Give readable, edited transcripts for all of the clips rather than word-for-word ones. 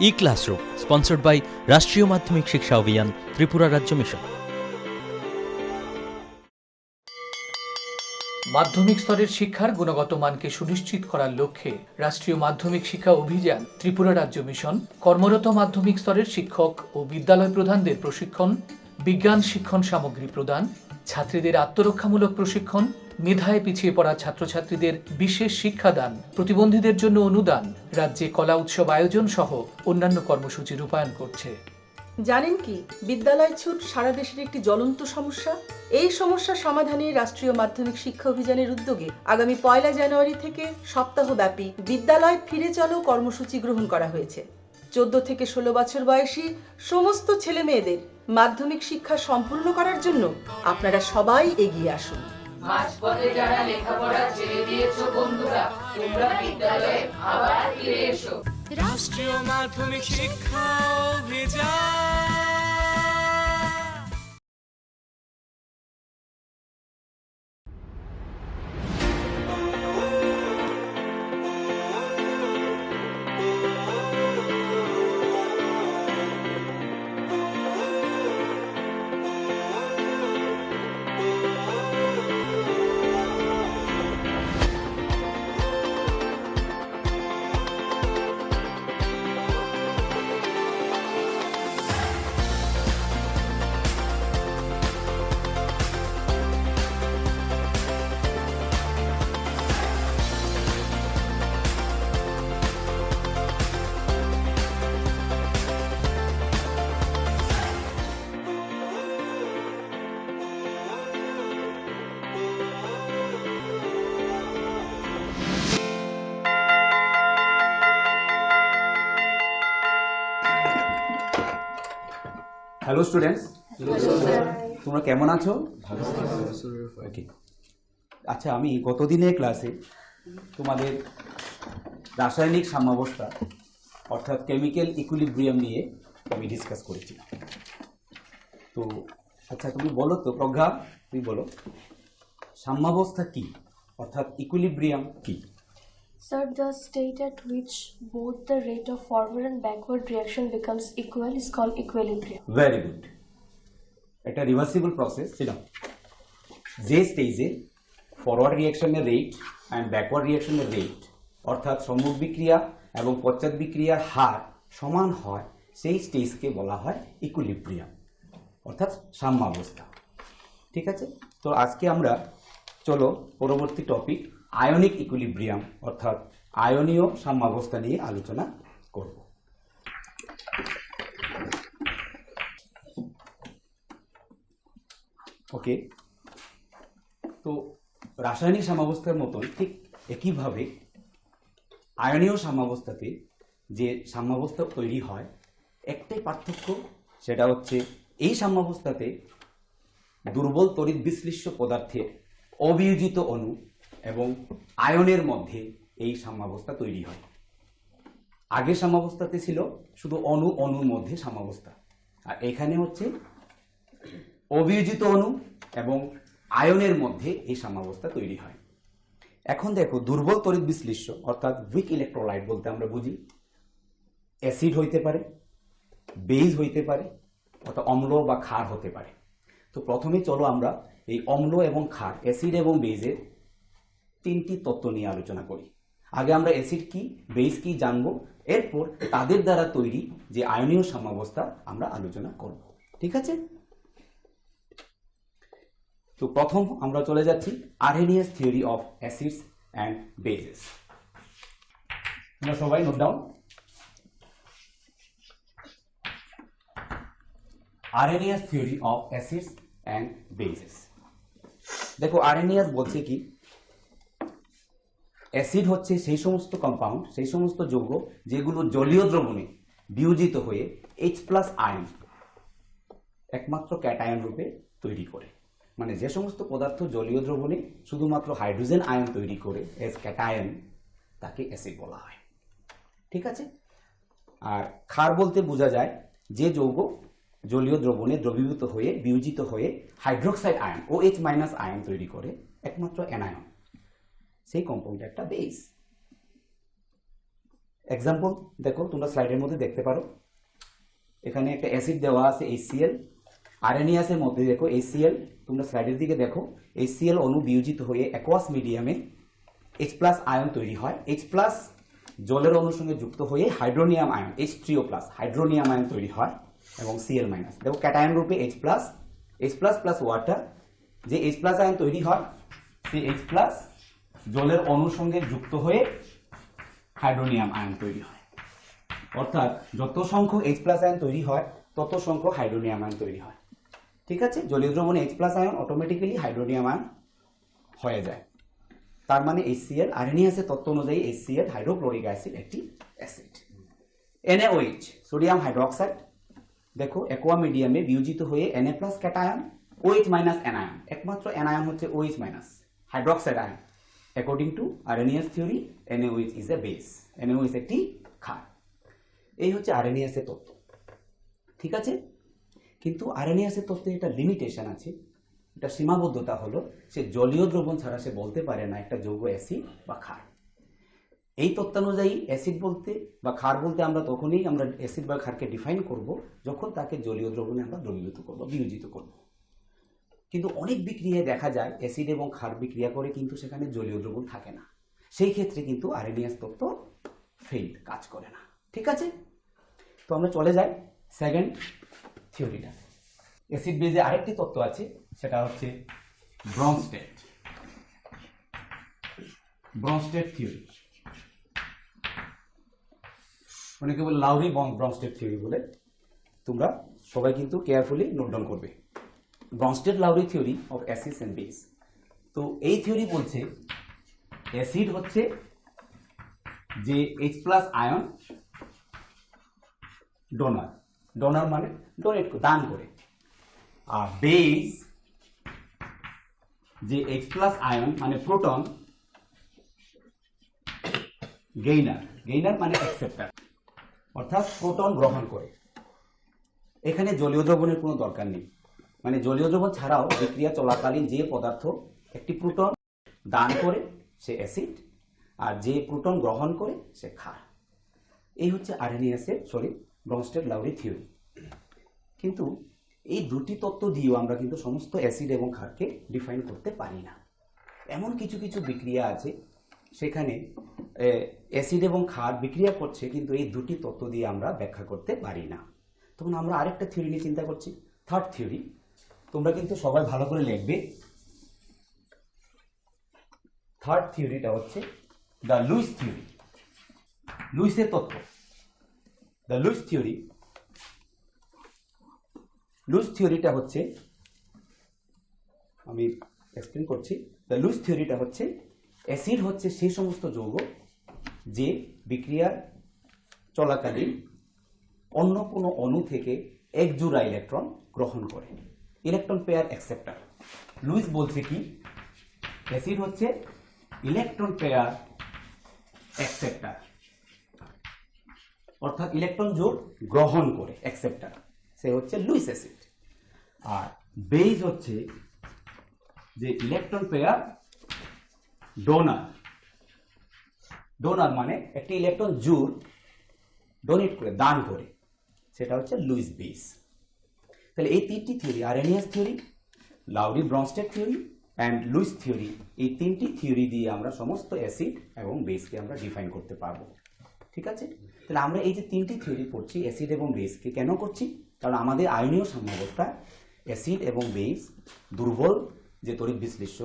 E-Classroom, sponsored by রাষ্ট্রীয় মাধ্যমিক শিক্ষা অভিযান, ত্রিপুরা রাজ্য মিশন। মাধ্যমিক স্তরের শিক্ষার গুণগত মানকে সুনিশ্চিত করার লক্ষ্যে রাষ্ট্রীয় মাধ্যমিক শিক্ষা অভিযান, ত্রিপুরা রাজ্য মিশন কর্মরত মাধ্যমিক স্তরের শিক্ষক ও বিদ্যালয় প্রধানদের প্রশিক্ষণ, বিজ্ঞান শিক্ষণ সামগ্রী প্রদান, ছাত্রীদের আত্মরক্ষামূলক প্রশিক্ষণ, মেধায় পিছিয়ে পড়া ছাত্রছাত্রীদের বিশেষ শিক্ষাদান, প্রতিবন্ধীদের জন্য অনুদান, রাজ্যে কলা উৎসব আয়োজন সহ অন্যান্য কর্মসূচি রূপায়ণ করছে। জানেন কি, বিদ্যালয় ছুট সারা দেশের একটি জ্বলন্ত সমস্যা। এই সমস্যা সমাধানে রাষ্ট্রীয় মাধ্যমিক শিক্ষা অভিযানের উদ্যোগে আগামী 1 জানুয়ারি থেকে সপ্তাহব্যাপী বিদ্যালয় ফিরে চলো কর্মসূচি গ্রহণ করা হয়েছে। 14 থেকে 16 বছর বয়সী সমস্ত ছেলে মেয়েদের মাধ্যমিক শিক্ষা সম্পূর্ণ করার জন্য আপনারা সবাই এগিয়ে আসুন। মাঝপথে যারা লেখাপড়া ছেড়ে দিয়েছো বন্ধুরা, তোমরা বিদ্যালয়ে আবার ফিরে এসো। রাষ্ট্রীয় মাধ্যমিক শিক্ষা অভিযান। হ্যালো স্টুডেন্টস, তোমরা কেমন আছো? ওকে, আচ্ছা, আমি গতদিনের ক্লাসে তোমাদের রাসায়নিক সাম্যাবস্থা অর্থাৎ কেমিক্যাল ইকুইলিব্রিয়াম নিয়ে আমি ডিসকাস করেছিলাম। তো আচ্ছা, তুমি বলো তো প্রজ্ঞা, তুমি বলো সাম্যাবস্থা কি অর্থাৎ ইকুইলিব্রিয়াম কি? Sir, the state at which both the rate of forward and backward reaction becomes equal is called equilibrium. Very good. এটা রিভার্সিবল প্রসেস ছিল। যে স্টেজে ফরওয়ার্ড রিয়াকশনের রেট অ্যান্ড ব্যাকওয়ার্ড রিয়াকশনের রেট অর্থাৎ সম্মুখ বিক্রিয়া এবং পশ্চাৎ বিক্রিয়ার হার সমান হয়, সেই স্টেজকে বলা হয় ইকুইলিব্রিয়াম অর্থাৎ সাম্যাবস্থা। ঠিক আছে, তো আজকে আমরা চলো পরবর্তী টপিক আয়নিক ইকুইলিব্রিয়াম অর্থাৎ আয়নীয় সাম্যাবস্থা নিয়ে আলোচনা করব। ওকে, তো রাসায়নিক সাম্যাবস্থার মতন ঠিক একইভাবে আয়নীয় সাম্যাবস্থাতে যে সাম্যাবস্থা তৈরি হয়, একটাই পার্থক্য, সেটা হচ্ছে এই সাম্যাবস্থাতে দুর্বল তড়িৎ বিশ্লিষ্ট পদার্থের অবিয়োজিত অণু এবং আয়নের মধ্যে এই সাম্যাবস্থা তৈরি হয়। আগের সাম্যাবস্থাতে ছিল শুধু অণুর মধ্যে সাম্যাবস্থা, আর এখানে হচ্ছে অবিয়োজিত অণু এবং আয়নের মধ্যে এই সাম্যাবস্থা তৈরি হয়। এখন দেখো, দুর্বল তড়িৎ বিশ্লিষ্ট অর্থাৎ উইক ইলেকট্রোলাইট বলতে আমরা বুঝি অ্যাসিড হইতে পারে, বেজ হইতে পারে, অর্থাৎ অম্ল বা ক্ষার হতে পারে। তো প্রথমে চলো আমরা এই অম্ল এবং ক্ষার, অ্যাসিড এবং বেজের 3টি তত্ত্ব নিয়ে আলোচনা করি। আগে আমরা অ্যাসিড কি, বেজ কি জানবো, এরপর তাদের দ্বারা তৈরি যে আয়নীয় সাম্যাবস্থা আমরা আলোচনা করব। ঠিক আছে, তো প্রথম আমরা চলে যাচ্ছি Arrhenius theory of acids and bases. তোমরা সবাই note down. Arrhenius theory of acids and bases. দেখো, আরহেনিয়াস বলছে কি, অ্যাসিড হচ্ছে সেই সমস্ত কম্পাউন্ড, সেই সমস্ত যৌগ যেগুলো জলীয় দ্রবণে বিয়োজিত হয়ে H+ আয়ন একমাত্র ক্যাটায়ন রূপে তৈরি করে। মানে যে সমস্ত পদার্থ জলীয় দ্রবণে শুধুমাত্র হাইড্রোজেন আয়ন তৈরি করে এস ক্যাটায়ন, তাকে অ্যাসিড বলা হয়। ঠিক আছে, আর ক্ষার বলতে বোঝা যায় যে যৌগ জলীয় দ্রবণে দ্রবীভূত হয়ে বিয়োজিত হয়ে হাইড্রোক্সাইড আয়ন OH- আয়ন তৈরি করে, একমাত্র অ্যানায়ন, সেই কম্পাউন্ড একটা বেস। এক্সাম্পল দেখো, তোমরা স্লাইডের মধ্যে দেখতে পারো, এখানে একটা অ্যাসিড দেওয়া আছে HCl, আরএনএসের মধ্যে দেখো HCl, তোমরা স্লাইডের দিকে দেখো HCl অণু বিয়োজিত হয়ে অ্যাকোয়াস মিডিয়ামে H+ আয়ন তৈরি হয়। H+ জলের অণুর সঙ্গে যুক্ত হয়ে hydronium ion H3O+ hydronium ion তৈরি হয় এবং Cl-। দেখো ক্যাটায়ন রূপে H+ প্লাস ওয়াটার, যে H+ আয়ন তৈরি হয় সেই H+ জলের অণুর সঙ্গে যুক্ত হয়ে হাইড্রোনিয়াম আয়ন তৈরি হয়। অর্থাৎ যত সংখ্যক H+ আয়ন তৈরি হয় তত সংখ্যক হাইড্রোনিয়াম আয়ন তৈরি হয়। ঠিক আছে, জলীয় দ্রবণে H+ ion automatically hydronium ion হয়ে যায়। তার মানে HCl, আরএনএসের তত্ত্ব অনুযায়ী HCl হাইড্রোক্লোরিক অ্যাসিড একটি অ্যাসিড। NaOH সোডিয়াম হাইড্রোক্সাইড, দেখো অ্যাকোয়া মিডিয়ামে বিয়োজিত হয়ে Na+ ক্যাটায়ন OH- অ্যানায়ন, একমাত্র অ্যানায়ন হচ্ছে OH- hydroxide ion. According to RNase theory NaOH is a base, NaOH একটি ক্ষার। এই হচ্ছে আরএনএস এর তত্ত্ব। ঠিক আছে, কিন্তু আরএনএস এর তত্ত্বে একটা লিমিটেশন আছে, এটা সীমাবদ্ধতা হলো সে জলীয় দ্রবণ ছাড়া সে বলতে পারে না একটা যৌগ অ্যাসিড বা ক্ষার। এই তত্ত্বানুযায়ী অ্যাসিড বলতে বা ক্ষার বলতে আমরা তখনই আমরা অ্যাসিড বা ক্ষারকে ডিফাইন করব যখন তাকে জলীয় দ্রবণে আমরা দ্রবীভূত করব, বিয়োজিত করব। কিন্তু অনেক বিক্রিয়ায় দেখা যায় অ্যাসিড এবং ক্ষার বিক্রিয়া করে কিন্তু সেখানে জলীয় দ্রবণ থাকে না, সেই ক্ষেত্রে কিন্তু আরএনএস তত্ত্ব ফেইল, কাজ করে না। ঠিক আছে, তো আমরা চলে যাই সেকেন্ড থিওরিটা। অ্যাসিড বেজে আরেকটি তত্ত্ব আছে, সেটা হচ্ছে ব্রনস্টেড থিওরি। অনেকে বলে লাউরি ব্রনস্টেড থিওরি বলে, তোমরা সবাই কিন্তু কেয়ারফুলি নোট ডাউন করবে। Bronsted Lowry theory of acids and base. তো এই থিওরি বলছে অ্যাসিড হচ্ছে যে H+ আয়ন ডোনার মানে ডোনেট, দান করে, আর বেস যে H+ আয়ন মানে প্রোটন গেইনার মানে অ্যাকসেপ্টার, অর্থাৎ প্রোটন গ্রহণ করে। এখানে জলীয় দ্রবণের কোনো দরকার নেই, মানে জলীয় দ্রবণ ছাড়াও বিক্রিয়া চলাকালীন যে পদার্থ একটি প্রোটন দান করে সে অ্যাসিড, আর যে প্রোটন গ্রহণ করে সে ক্ষার। এই হচ্ছে আরএনএসের ব্রনস্টেড লাউরি থিওরি। কিন্তু এই দুটি তত্ত্ব দিয়েও আমরা কিন্তু সমস্ত অ্যাসিড এবং ক্ষারকে ডিফাইন করতে পারি না। এমন কিছু কিছু বিক্রিয়া আছে সেখানে অ্যাসিড এবং ক্ষার বিক্রিয়া করছে, কিন্তু এই দুটি তত্ত্ব দিয়ে আমরা ব্যাখ্যা করতে পারি না। তখন আমরা আরেকটা থিওরি নিয়ে চিন্তা করছি, থার্ড থিওরি। তোমরা কিন্তু সবাই ভালো করে লিখবে। থার্ড থিওরিটা হচ্ছে দ্য লুইস থিওরি, লুইসের তত্ত্ব। দ্য লুইস থিওরিটা হচ্ছে, আমি এক্সপ্লেন করছি। দ্য লুইস থিওরিটা হচ্ছে অ্যাসিড হচ্ছে সেই সমস্ত যৌগ যে বিক্রিয়ার চলাকালীন অন্য কোনো অণু থেকে এক জোড়া ইলেকট্রন গ্রহণ করে, ইলেকট্রন পেয়ার অ্যাকসেপ্টার। লুইস বলছে কি, অ্যাসিড হচ্ছে ইলেকট্রন পেয়ার অ্যাকসেপ্টার, অর্থাৎ ইলেকট্রন জোড় গ্রহণ করে অ্যাকসেপ্টার, সে হচ্ছে লুইস অ্যাসিড। আর বেস হচ্ছে যে ইলেকট্রন পেয়ার ডোনার মানে একটি ইলেকট্রন জোড় ডোনেট করে, দান করে, সেটা হচ্ছে লুইস বেস। তাহলে এই তিনটি theory, Arrhenius theory, Lowry Bronsted theory and Lewis theory, এই তিনটি থিওরি দিয়ে আমরা সমস্ত অ্যাসিড এবং বেসকে আমরা ডিফাইন করতে পারবো। ঠিক আছে, তাহলে আমরা এই যে তিনটি থিওরি পড়ছি অ্যাসিড এবং বেসকে, কেন করছি? কারণ আমাদের আয়নীয় সাম্যাবস্থা অ্যাসিড এবং বেস দুর্বল যে তড়িৎ বিশ্লেষ্য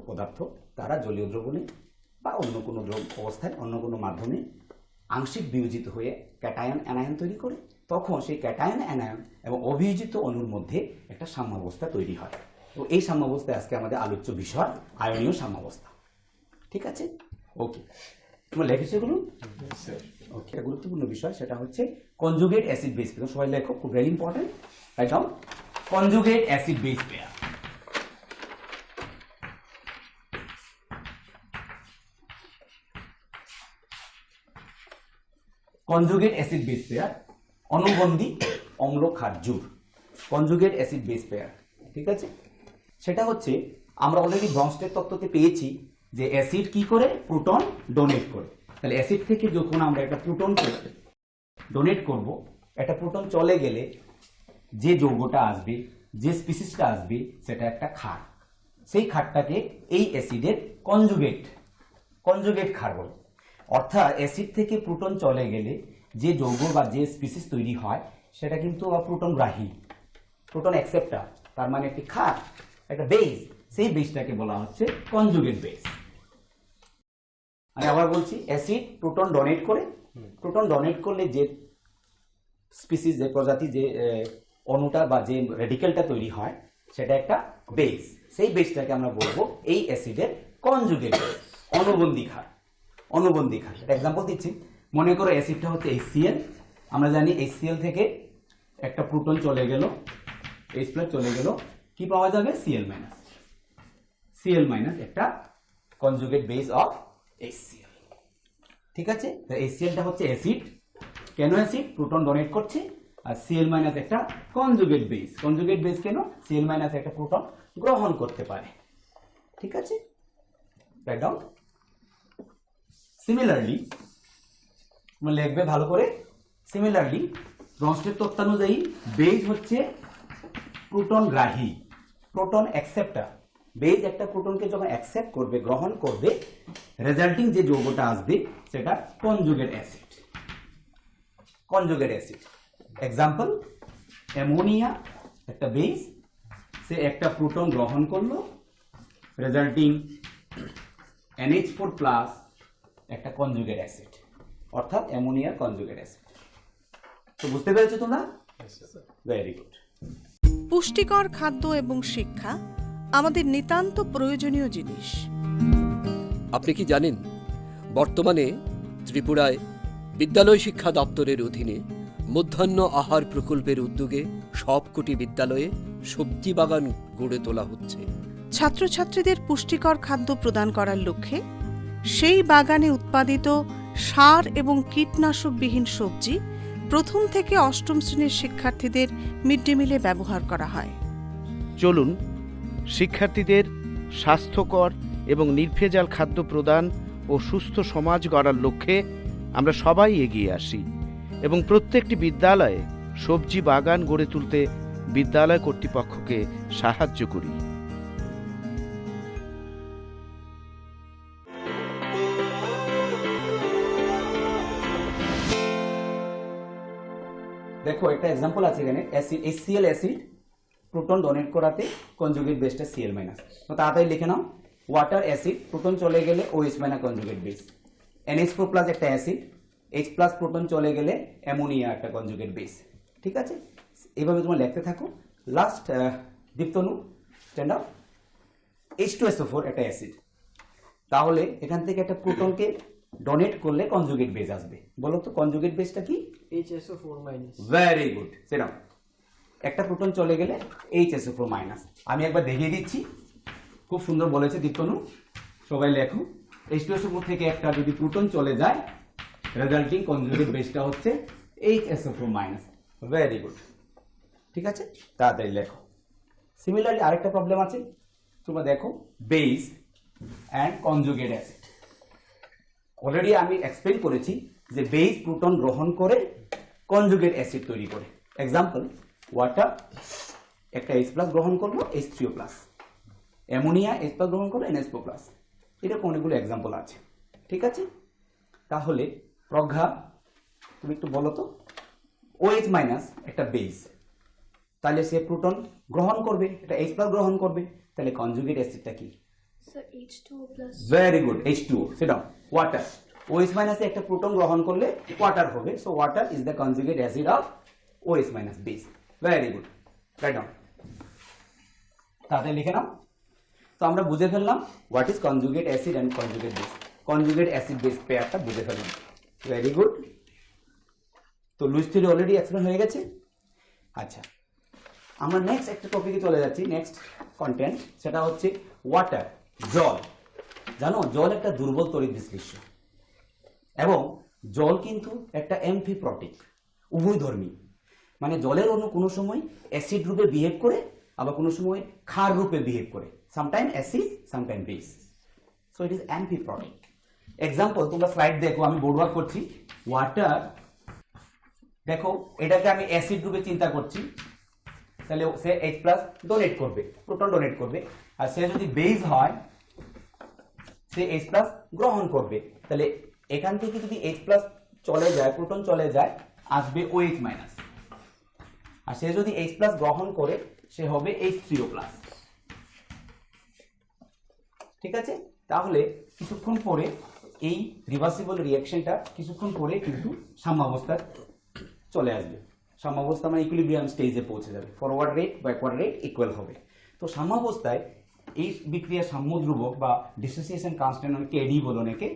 পদার্থ, তারা জলীয় দ্রবণে বা অন্য কোনো অবস্থায় অন্য কোনো মাধ্যমে আংশিক বিয়োজিত হয়ে ক্যাটায়ন অ্যানায়ন তৈরি করে, তখন সেই ক্যাটায়ন অ্যানায়ন এবং অবিয়োজিত অণুর মধ্যে একটা সাম্যাবস্থা তৈরি হয়। তো এই সাম্যাবস্থায় আজকে আমাদের আলোচ্য বিষয় আয়নীয় সাম্যাবস্থা। ঠিক আছে, ওকে, তোমরা লিখেছো এগুলো? ওকে, গুরুত্বপূর্ণ বিষয় সেটা হচ্ছে কনজুগেট অ্যাসিড বেস পেয়ার। সবাই লেখো, খুব very important, write down conjugate acid base pair. Conjugate acid base pair, অনুবন্ধী অম্ল ক্ষার জোড়, কনজুগেট অ্যাসিড বেস পেয়ার। ঠিক আছে, সেটা হচ্ছে আমরা অলরেডি ব্রনস্টেড তত্ত্বতে পেয়েছি যে অ্যাসিড কি করে, প্রোটন ডোনেট করে, তাহলে অ্যাসিড থেকে যখন আমরা একটা প্রোটনকে ডোনেট করব, একটা প্রোটন চলে গেলে যে যৌগটা আসবে, যে স্পিসিসটা আসবে, সেটা একটা ক্ষার। সেই ক্ষারটাকে এই অ্যাসিডের কনজুগেট ক্ষার বলে। অর্থাৎ অ্যাসিড থেকে প্রোটন চলে গেলে যে যৌগ বা যে স্পিসিস তৈরি হয় সেটা কিন্তু প্রোটন গ্রাহী, প্রোটন অ্যাকসেপ্টার, তার মানে একটি ক্ষার, একটা বেস। সেই বেসটাকে বলা হচ্ছে কনজুগেট বেস। আমি আবার বলছি, অ্যাসিড প্রোটন ডোনেট করে, প্রোটন ডোনেট করলে যে স্পিসিস, যে প্রজাতি, যে অণুটা বা যে রেডিকেলটা তৈরি হয় সেটা একটা বেস। সেই বেসটাকে আমরা বলবো এই অ্যাসিডের কনজুগেট বেস, অনুবন্ধী ক্ষার। এক্সাম্পল দিচ্ছি, মনে করো অ্যাসিডটা হচ্ছে HCl। আমরা জানি HCl থেকে একটা প্রোটন চলে গেল, H+ চলে গেল, কি পাওয়া যাবে? Cl মাইনাস একটা কনজুগেট বেস অফ HCl। ঠিক আছে, HClটা হচ্ছে অ্যাসিড। কেন অ্যাসিড? প্রোটন ডোনেট করছে। আর Cl মাইনাস একটা কনজুগেট বেস। কনজুগেট বেস কেন? Cl মাইনাস একটা প্রোটন গ্রহণ করতে পারে। ঠিক আছে, রাইট ডাউন। সিমিলারলি তোমরা লিখবে ভালো করে। সিমিলারলি রনস্টের তত্ত্বানুযায়ী বেস হচ্ছে প্রোটন গ্রাহী, প্রোটন অ্যাকসেপ্টার। বেস একটা প্রোটনকে যখন অ্যাকসেপ্ট করবে, গ্রহণ করবে, রেজাল্টিং যে যৌগটা আসবে সেটা কনজুগেট অ্যাসিড। এক্সাম্পল, অ্যামোনিয়া একটা বেস, সে একটা প্রোটন গ্রহণ করলো, রেজাল্টিং NH4+ একটা কনজুগেট অ্যাসিড, অর্থাৎ অ্যামোনিয়ার কনজুগেট অ্যাসিড। তো বুঝতে পেরেছো তোমরা? Very good. পুষ্টিকর খাদ্য এবং শিক্ষা আমাদের নিতান্ত প্রয়োজনীয় জিনিস। আপনি কি জানেন, বর্তমানে ত্রিপুরায় বিদ্যালয় শিক্ষা দপ্তরের অধীনে মধ্যাহ্ন আহার প্রকল্পের উদ্যোগে সবকটি বিদ্যালয়ে সবজি বাগান গড়ে তোলা হচ্ছে। ছাত্রছাত্রীদের পুষ্টিকর খাদ্য প্রদান করার লক্ষ্যে সেই বাগানে উৎপাদিত সার এবং কীটনাশকবিহীন সবজি প্রথম থেকে অষ্টম শ্রেণীর শিক্ষার্থীদের মিড ডে মিলে ব্যবহার করা হয়। চলুন শিক্ষার্থীদের স্বাস্থ্যকর এবং নির্ভেজাল খাদ্য প্রদান ও সুস্থ সমাজ গড়ার লক্ষ্যে আমরা সবাই এগিয়ে আসি এবং প্রত্যেকটি বিদ্যালয়ে সবজি বাগান গড়ে তুলতে বিদ্যালয় কর্তৃপক্ষকে সাহায্য করি। দেখো একটা एग्जांपल আছে এখানে, acid HCl acid proton donate করাতে কনজুগেট বেসটা Cl মাইনাস। তো তাড়াতাড়ি লিখে নাও, ওয়াটার অ্যাসিড প্রোটন চলে গেলে OH minus conjugate base, NH4+ একটা অ্যাসিড, H+ প্রোটন চলে গেলে অ্যামোনিয়া একটা কনজুগেট বেস। ঠিক আছে, এইভাবে তোমরা লিখতে থাকো। Last Diptanu, stand up. H2SO4 একটা অ্যাসিড, তাহলে এখান থেকে একটা প্রোটনকে ডোনেট করলে কনজুগেট বেস আসবে। বলো তো কনজুগেট বেসটা কি? HSO4-। ভেরি গুড, সেটা একটা প্রোটন চলে গেলে HSO4-। আমি একবার দেখিয়ে দিচ্ছি, খুব সুন্দর বলেছে দীপ্তনু, সবাই লেখো। H2SO4 থেকে একটা যদি প্রোটন চলে যায়, রেজাল্টিং কনজুগেট বেসটা হচ্ছে HSO4-। ভেরি গুড, ঠিক আছে, তাড়াতাড়ি লেখো। সিমিলারলি আরেকটা প্রবলেম আছে, তোমরা দেখো, base and conjugate acid. Already আমি এক্সপ্লেন করেছি যে বেস প্রোটন গ্রহণ করে কনজুগেট অ্যাসিড তৈরি করে। এক্সাম্পল, ওয়াটার একটা H+ গ্রহণ করলো, H3O+, অ্যামোনিয়া H+ গ্রহণ করলো, NH4+। এরকম অনেকগুলো এক্সাম্পল আছে। ঠিক আছে, তাহলে প্রজ্ঞা তুমি একটু বলো তো, OH- একটা বেস, তাহলে সে প্রোটন গ্রহণ করবে, এটা H+ গ্রহণ করবে, তাহলে কনজুগেট অ্যাসিডটা কি? So H2O+. Very good, H2O। সেটা ওয়াটার, OH- একটা প্রোটন গ্রহণ করলে ওয়াটার হবে, so water is the conjugate acid of OH- base. Very good, write down, তাহলে লিখে নাও। তো আমরা বুঝে ফেললাম what is conjugate acid and conjugate base. Conjugate acid base পেয়ারটা বুঝে ফেললাম। Very good. তো লুইস থিওরি অলরেডি এক্সপ্লেন হয়ে গেছে। আচ্ছা, আমরা নেক্সট একটা টপিকে চলে যাচ্ছি, নেক্সট কন্টেন্ট, সেটা হচ্ছে ওয়াটার, জল। জানো, জল একটা দুর্বল তড়িৎ বিশ্লেষ্য এবং জল কিন্তু একটা অ্যামফিপ্রটিক, উভয়ধর্মী। মানে জলের অণু কোনো সময় অ্যাসিড রূপে বিহেভ করে, আবার কোনো সময় ক্ষার রূপে বিহেভ করে, sometime acid sometime base, so it is amphiprotic. Example তোমরা স্লাইড দেখো, আমি বোর্ড ওয়ার্ক করছি। ওয়াটার, দেখো এটাকে আমি অ্যাসিড রূপে চিন্তা করছি, তাহলে সে H+ ডোনেট করবে, প্রোটন ডোনেট করবে। আর সে যদি বেস হয় সে H+ গ্রহণ করবে। তাহলে এখান থেকে যদি H+ চলে যায়, প্রোটন চলে যায়, আসবে OH-। আর সে যদি H+ গ্রহণ করে সে হবে H3O+। ঠিক আছে, তাহলে কিছুক্ষণ পরে এই রিভার্সিবল রিঅ্যাকশনটা কিছুক্ষণ পরে কিন্তু সাম্যাবস্থায় চলে আসবে। সাম্যাবস্থা মানে ইকুইলিব্রিয়াম স্টেজে পৌঁছে যাবে, forward rate backward rate equal হবে। তো সাম্যাবস্থায় এই বিক্রিয়া সাম্য ধ্রুবক বা ডিসোসিয়েশন কনস্ট্যান্ট কেডি বলো নাকি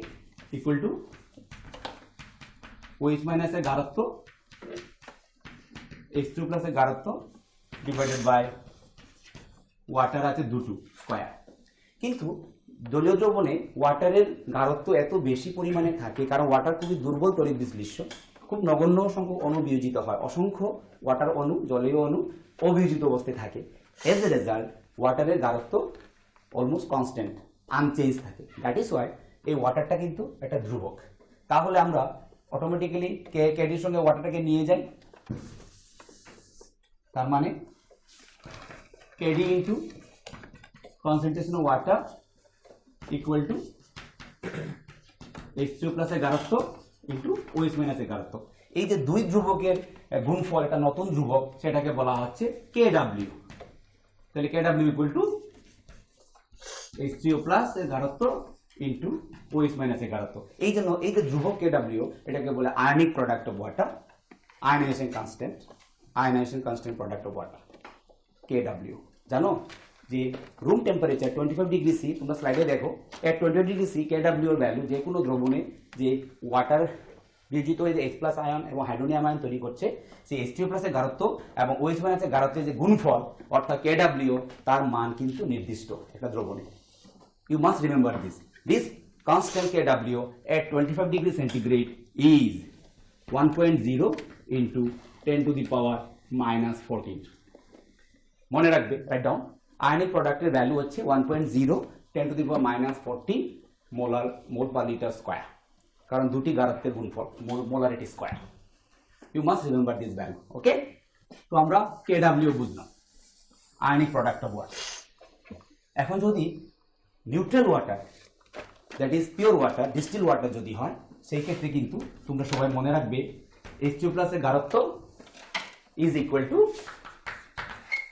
ইকুয়াল টু OH- এর গাঢ়ত্ব H2+ এর গাঢ়ত্ব ডিভাইডেড বাই ওয়াটার আছে 2 স্কয়ার। কিন্তু জলীয় দ্রবণে ওয়াটারের গাঢ়ত্ব এত বেশি পরিমাণে থাকে কারণ ওয়াটার খুবই দুর্বল তড়িৎ বিশ্লেষ্য, খুব নগণ্য সংখ্যক অণু বিয়োজিত হয়, অসংখ্য ওয়াটার অণু, জলীয় অণু অবিয়োজিত অবস্থায় থাকে। এজ এ রেজাল্ট ওয়াটারের গাঢ়ত্ব অলমোস্ট কনস্ট্যান্ট, আনচেঞ্জ থাকে। দ্যাট ইজ ওয়াই এই ওয়াটারটা কিন্তু একটা ধ্রুবক। তাহলে আমরা অটোমেটিক্যালি কেডির সঙ্গে ওয়াটারটাকে নিয়ে যাই, তার মানে KD into concentration of water equal to H3+ এর গাঢ়ত্ব ইন্টু OH- এর গাঢ়ত্ব। এই যে দুই ধ্রুবকের গুণফল, একটা নতুন ধ্রুবক, সেটাকে বলা হচ্ছে KW। তাহলে KW ইকুয়াল টু H3O+ এর গাঢ়ত্ব ইন্টু OH- এর গাঢ়ত্ব। এই জন্য এই যে ধ্রুবক KW এটাকে বলে ionic product of water, ionisation constant product of water KW। জানো যে রুম টেম্পারেচার 25 ডিগ্রি সি, তোমরা স্লাইডে দেখো, এট 25 ডিগ্রি সি KW এর ভ্যালু যে কোনো দ্রবণে যে ওয়াটার বিয়োজিত হয়ে যে H+ আয়ন এবং হাইড্রোনিয়াম আয়ন তৈরি করছে, সেই H3O+ এর গাঢ়ত্ব এবং OH- এর গাঢ়ত্বের যে গুণফল অর্থাৎ KW, তার মান কিন্তু নির্দিষ্ট একটা দ্রবণে। You must remember this constant KW at 25 degree centigrade is 1.0 into 10 to the power minus 14. মনে রাখবে, রাইট ডাউন। আয়নিক প্রোডাক্টের ভ্যালু হচ্ছে 1.0 10 to the power minus 14 mole per litre square, কারণ দুটি গাঢ়ত্বের গুণফল molarity square. You must remember this value, okay? তো আমরা KW বুঝলাম, আয়নিক প্রোডাক্ট অফ ওয়াটার। এখন যদি neutral water, that is pure water, distil water যদি হয়, সেই ক্ষেত্রে কিন্তু তোমরা সবাই মনে রাখবে H2+ এর গাঢ়ত্ব ইজ ইকুয়াল টু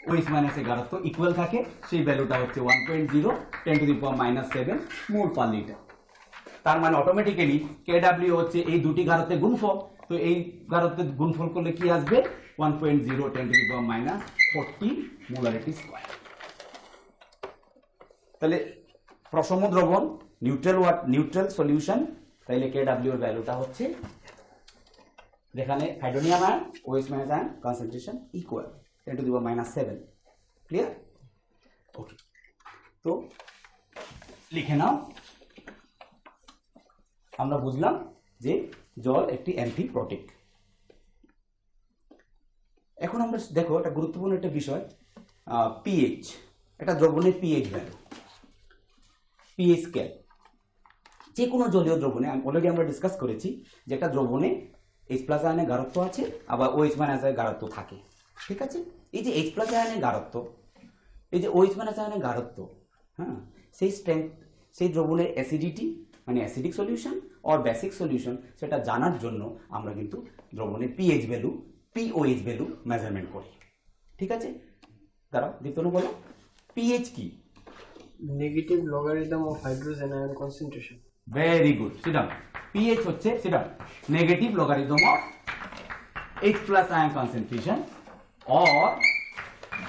OH- এর গাঢ়ত্ব ইকুয়াল থাকে, সেই ভ্যালুটা হচ্ছে 1.0 10 to the power minus 7 mole per litre. তার মানে অটোমেটিক্যালি KW হচ্ছে এই দুটি গাঢ়ত্বের গুণফল। তো এই গাঢ়ত্বের গুণফল করলে কি আসবে? 1.0 10 to the power minus 14 molarity square. তাহলে প্রসম দ্রবণ, নিউট্রাল সলিউশন, তাইলে KW এর ভ্যালুটা হচ্ছে, যেখানে hydronium ion OH- ion concentration equal 10 to the power minus 7। Clear? Okay, তো লিখে নাও। আমরা বুঝলাম যে জল একটি অ্যান্টিপ্রোটিক। এখন আমরা দেখো একটা গুরুত্বপূর্ণ একটা বিষয়, পিএইচ, একটা দ্রবণের পিএইচ ভ্যালু, পিএইচ স্কেল। যে কোনো জলীয় দ্রবণে অলরেডি আমরা ডিসকাস করেছি যে একটা দ্রবণে H+ আয়নের গাঢ়ত্ব আছে, আবার OH- আয়নের গাঢ়ত্ব থাকে। ঠিক আছে, এই যে H+ আয়নের গাঢ়ত্ব, এই যে OH- আয়নের গাঢ়ত্ব, হ্যাঁ, সেই স্ট্রেংথ, সেই দ্রবণের অ্যাসিডিটি মানে acidic solution or basic solution, সেটা জানার জন্য আমরা কিন্তু দ্রবণের pH value, POH value measurement করি। ঠিক আছে, দাঁড়াও দীপ্তনু বলো পিএইচ কি? Negative logarithm of hydrogen ion concentration. Very good, সিডাম। পিএইচ হচ্ছে সিডাম negative logarithm of H+ ion concentration, or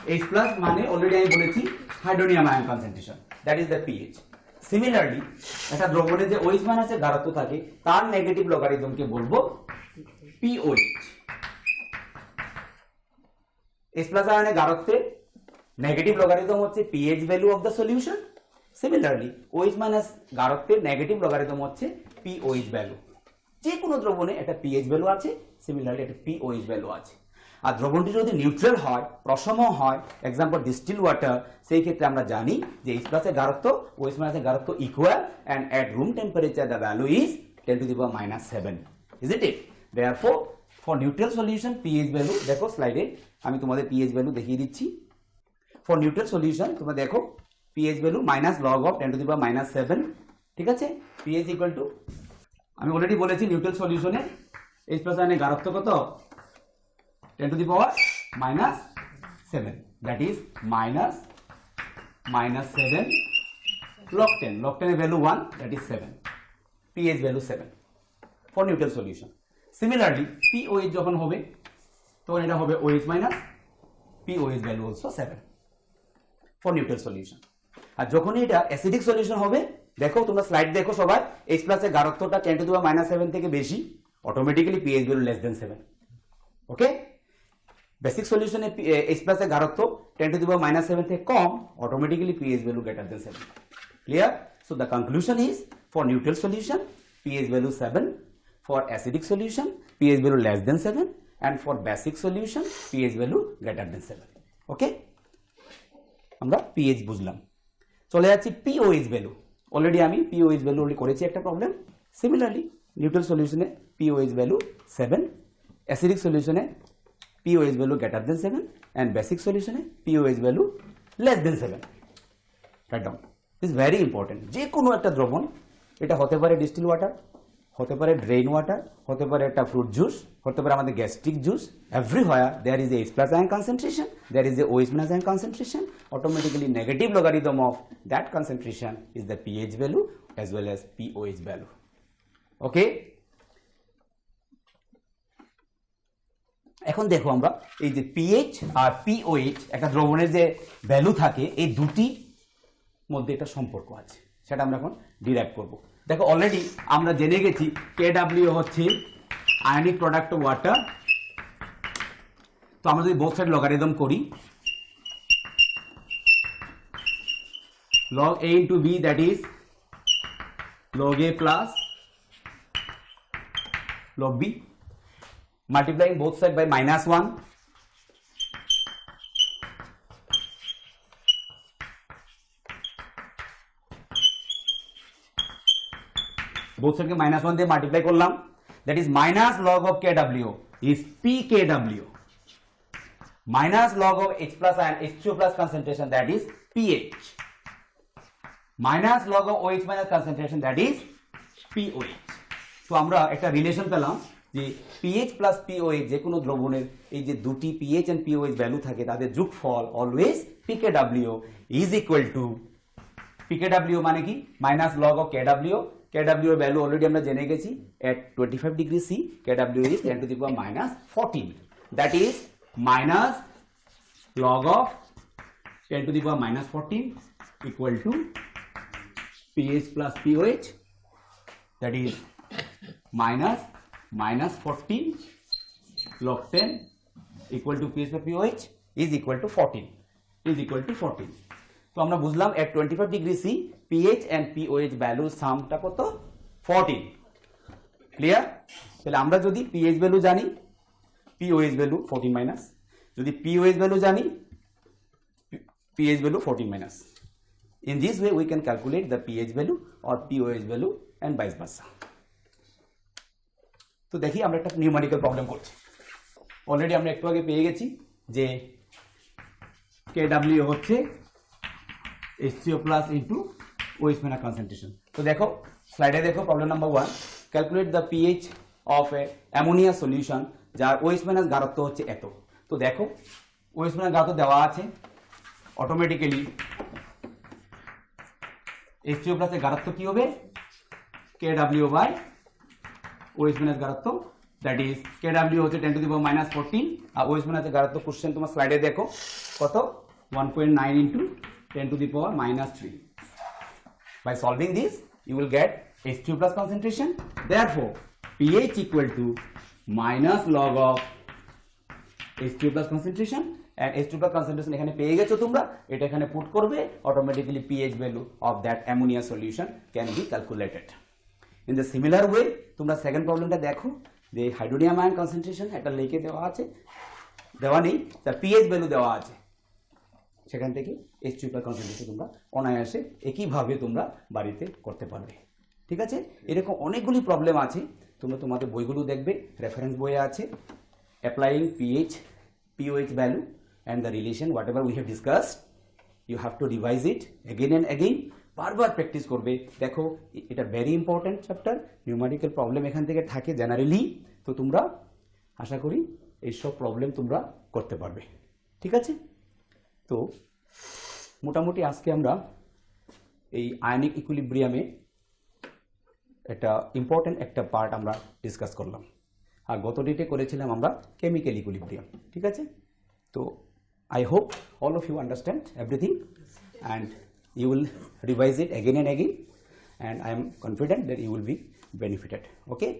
H+ মানে অলরেডি আমি বলেছি hydronium ion concentration, that is the pH. Similarly একটা দ্রবণে যে OH- এর গাঢ়ত্ব থাকে তার নেগেটিভ লগারিদমকে বলবো POH। H+ আয়নের গাঢ়ত্বে নেগেটিভ লগারিদম হচ্ছে pH value of the solution. Similarly OH- গাঢ়ত্বের নেগেটিভ লগারিদম হচ্ছে POH ভ্যালু। যে কোনো দ্রবণে একটা পিএইচ ভ্যালু আছে, সিমিলারলি একটা POH ভ্যালু আছে। আর দ্রবণটি যদি নিউট্রাল হয়, প্রশম হয়, এক্সাম্পল ডিস্টিল ওয়াটার, সেই ক্ষেত্রে আমরা জানি যে H+ এর গাঢ়ত্ব ও H- এর গাঢ়ত্ব equal and at room temperature the value is 10⁻⁷ isn't it? Therefore for neutral solution pH value, দেখো স্লাইডে আমি তোমাদের pH value দেখিয়ে দিচ্ছি। for neutral solution তোমরা দেখো pH value -log of 10⁻⁷, ঠিক আছে। pH equal to, আমি অলরেডি বলেছি নিউট্রাল সলিউশনে H+ আয়নের গাঢ়ত্ব কত, 10⁻⁷, that is -7 log 10, log 10 এর value 1, that is 7, pH value 7 for neutral solution. Similarly pOH যখন হবে তখন এটা হবে OH minus, pOH value also 7 for neutral solution. আর যখন এটা অ্যাসিডিক সলিউশন হবে, দেখো তোমরা স্লাইড দেখো সবাই, H+ এর গাঢ়ত্বটা 10⁻⁷ থেকে বেশি, automatically pH value less than 7, ওকে। বেসিক সলিউশনে H+ এর গাঢ়ত্ব 10⁻⁷ থেকে কম, automatically pH value greater than 7, clear? So the conclusion is for neutral solution pH value 7, for acidic solution pH value less than 7, and for basic solution pH value greater than 7, okay? আমরা pH বুঝলাম, চলে যাচ্ছি pOH value. Already আমি pOH value করেছি একটা problem. Similarly neutral সলিউশনে pOH value 7, acidic সলিউশনে pOH value greater than 7, and basic solution pOH value less than 7. Write down. This is very important. যে কোনো একটা দ্রবণ, এটা হতে পারে ডিস্টিল ওয়াটার, হতে পারে ড্রেন ওয়াটার, হতে পারে একটা ফ্রুট জুস, হতে পারে আমাদের gastric juice, everywhere there is a H+ ion concentration, there is a OH- ion concentration, automatically negative logarithm of that concentration is the pH value as well as pOH value, okay? এখন দেখো আমরা এই যে pH আর pOH একটা দ্রবণের যে value থাকে, এই দুটি মধ্যে একটা সম্পর্ক আছে, সেটা আমরা এখন ডিরাইভ করব। দেখো অলরেডি আমরা জেনে গেছি KW হচ্ছে আয়নিক প্রোডাক্ট অফ ওয়াটার। তো আমরা যদি বোথ সাইড লগারিদম করি, log A into B, that is log A plus log B, multiplying both side by -1, both side কে -1 দিয়ে মাল্টিপ্লাই করলাম, that is minus log of KW is PKW, minus log of H+ ion H2+ concentration, that is pH, minus log of OH- concentration, that is pOH. তো আমরা একটা relation পেলাম যে pH plus pOH যে কোনো দ্রবণের এই যে দুটি pH and pOH ভ্যালু থাকে, তাদের যোগফল always PKW is equal to, PKW মানে কি minus log of KW, KW এর ভ্যালু অলরেডি আমরা জেনে গেছি, at 25 degree C KW is 10⁻⁴, that is minus log of 10⁻⁴ equal to pH plus pOH, that is minus 14 log 10 equal to pH plus pOH is equal to 14, is equal to 14. তো আমরা বুঝলাম at 25 degree C pH and pOH value সামটা কত, 14, clear? তাহলে আমরা যদি pH value জানি, pOH value 14 minus, যদি pOH ভ্যালু জানি, pH value 14 minus, in this way we can calculate the pH value or pOH value and vice versa. তো দেখি আমরা একটা নিউমেরিক্যাল প্রবলেম করছি। অলরেডি আমরা একটু আগে পেয়ে গেছি যে KW হচ্ছে H3O+ into OH- concentration। তো দেখো স্লাইডে দেখো problem number 1, calculate the pH of A ammonia solution যার OH- গাঢ়ত্ব হচ্ছে এত। তো দেখো OH- গাঢ়ত্ব দেওয়া আছে, অটোমেটিক্যালি H3O+ এর গাঢ়ত্ব কি হবে, KW বাই OH- গাঢ়ত্ব, দ্যাট ইজ KW হচ্ছে 10⁻⁴, আর OH- এর গাঢ়ত্ব কোশ্চেন তোমার স্লাইডে দেখো কত, 1.9 into 10⁻⁻3. By solving this you will get H2+ concentration, therefore pH equal to minus log of H2+ concentration, and H2+ concentration এখানে পেয়ে গেছো তোমরা, এটা এখানে পুট করবে, automatically pH value of that ammonia solution can be calculated. In the similar way তোমরা second প্রবলেমটা দেখো, যে হাইড্রোনিয়াম আয়ন কনসেন্ট্রেশন একটা লেখে দেওয়া আছে, দেওয়া নেই, তার পিএইচ ভ্যালু দেওয়া আছে, সেখান থেকে H2 কনসেন্ট্রেশন তোমরা অনায়াসে একইভাবে তোমরা বাড়িতে করতে পারবে। ঠিক আছে, এরকম অনেকগুলি প্রবলেম আছে, তোমরা তোমাদের বইগুলো দেখবে, রেফারেন্স বইয়ে আছে। Applying pH value and the relation whatever we have discussed, you have to revise it again and again, বারবার প্র্যাকটিস করবে। দেখো এটা very important chapter, numerical problem এখান থেকে থাকে জেনারেলি, তো তোমরা আশা করি এইসব প্রবলেম তোমরা করতে পারবে। ঠিক আছে, তো মোটামুটি আজকে আমরা এই আয়নিক ইকুইলিব্রিয়ামে একটা ইম্পর্ট্যান্ট একটা পার্ট আমরা ডিসকাস করলাম, আর গত ডেটে করেছিলাম আমরা কেমিক্যাল ইকুইলিব্রিয়াম। ঠিক আছে, তো I hope all of you understand everything and you will revise it again and again, and I am confident that you will be benefited. Okay,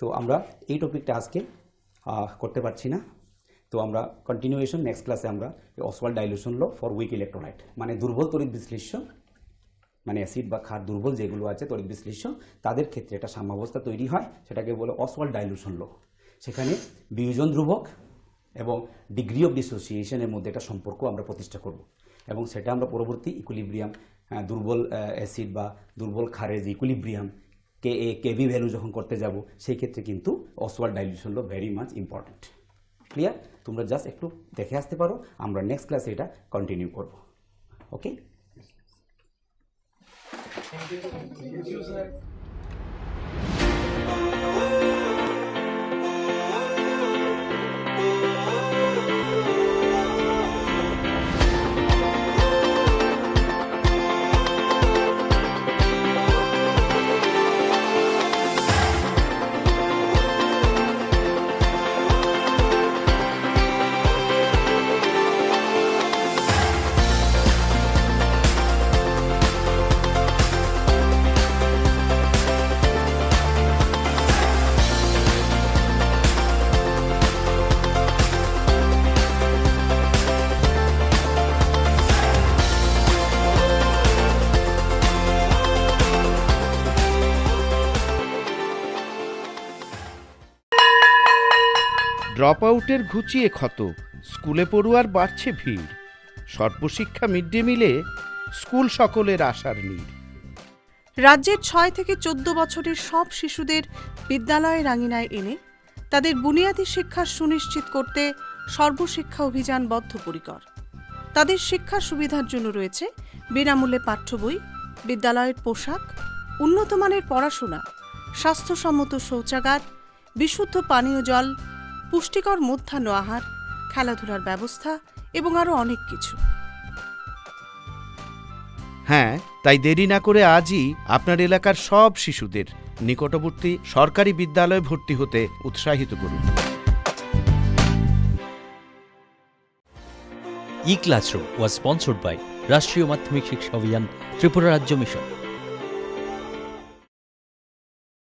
তো আমরা এই টপিকটা আজকে করতে পারছি না, তো আমরা কন্টিনিউয়েশন নেক্সট ক্লাসে আমরা Ostwald dilution law for weak electrolyte, মানে দুর্বল তড়িৎ বিশ্লেষ্য, মানে অ্যাসিড বা ক্ষার দুর্বল যেগুলো আছে তড়িৎ বিশ্লেষ্য, তাদের ক্ষেত্রে একটা সাম্যাবস্থা তৈরি হয়, সেটাকে বলে অসওয়াল্ড ডাইলুশন ল। সেখানে বিয়োজন ধ্রুবক এবং ডিগ্রি অফ ডিসোসিয়েশনের মধ্যে একটা সম্পর্ক আমরা প্রতিষ্ঠা করব, এবং সেটা আমরা পরবর্তী ইকুইলিব্রিয়াম, দুর্বল অ্যাসিড বা দুর্বল ক্ষারের যে ইকুইলিব্রিয়াম কেভি ভ্যালু যখন করতে যাব, সেই ক্ষেত্রে কিন্তু অসওয়াল্ড ডাইলুশন ল ভেরি মাচ ইম্পর্ট্যান্ট। ক্লিয়ার? তোমরা জাস্ট একটু দেখে আসতে পারো, আমরা নেক্সট ক্লাসে এটা কন্টিনিউ করব। ওকে, Thank you, sir. ড্রপ আউটের ঘুচিয়ে ক্ষত, স্কুলে পড়ুয়ার বাড়ছে ভিড়, সর্বশিক্ষা মিড ডে মিলে স্কুল সকলের আশার নীড়। রাজ্যের 6 থেকে 14 বছরের সব শিশুদের বিদ্যালয়ের আঙিনায় এনে তাদের বুনিয়াদী শিক্ষা সুনিশ্চিত করতে সর্বশিক্ষা অভিযান বদ্ধপরিকর। তাদের শিক্ষার সুবিধার জন্য রয়েছে বিনামূল্যে পাঠ্য বই, বিদ্যালয়ের পোশাক, উন্নতমানের পড়াশোনা, স্বাস্থ্যসম্মত শৌচাগার, বিশুদ্ধ পানীয় জল, পুষ্টিকর মধ্যাহ্ন আহার, খেলাধুলার ব্যবস্থা এবং আরও অনেক কিছু। হ্যাঁ, তাই দেরি না করে আজই আপনার এলাকার সব শিশুদের নিকটবর্তী সরকারি বিদ্যালয়ে ভর্তি হতে উৎসাহিত করুন। E-Classroom was sponsored by রাষ্ট্রীয় মাধ্যমিক শিক্ষা অভিযান ত্রিপুরা রাজ্য মিশন।